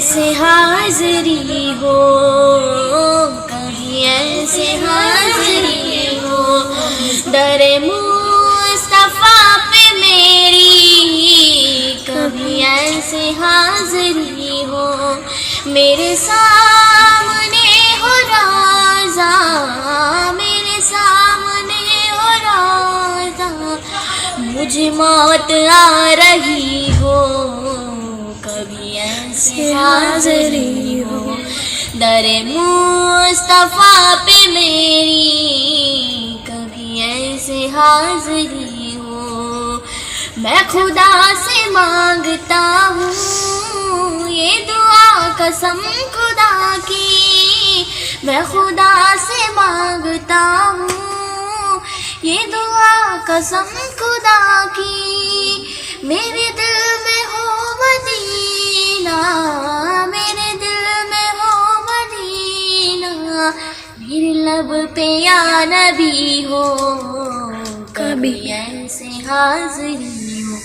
ایسے حاضری ہو، کبھی ایسے حاضری ہو، در مصطفیٰ پہ میری، کبھی ایسے حاضری ہو، میرے سامنے ہو روضہ، میرے سامنے ہو روضہ، مجھے موت آ رہی ہو، کبھی ایسے حاضری ہو، در مصطفیٰ پہ میری، کبھی ایسے حاضری ہو۔ میں خدا سے مانگتا ہوں یہ دعا قسم خدا کی، میں خدا سے مانگتا ہوں یہ دعا قسم خدا کی، میرے دل میں ہو مدینہ، میرے دل میں ہو مدینہ، میرے لب پہ یا نبی ہو، کبھی ایسے حاضری ہو،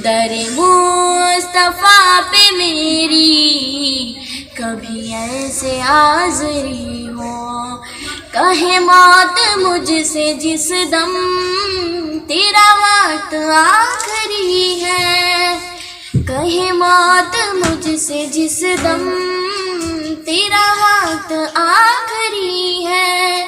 در مصطفیٰ پہ میری، کبھی ایسے حاضری ہو۔ کہے موت مجھ سے جس دم تیرا وقت آخری ہے، کہے موت مجھ سے جس دم تیرا وقت آخری ہے،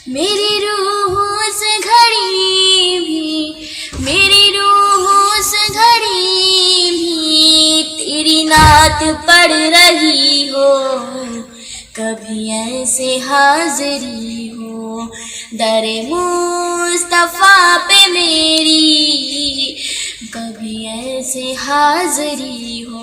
میری روح اس گھڑی بھی، میری روح اس گھڑی بھی تیری نعت پڑھ رہی ہو، کبھی ایسے حاضری ہو، در مصطفیٰ پہ میری، کبھی ایسے حاضری ہو۔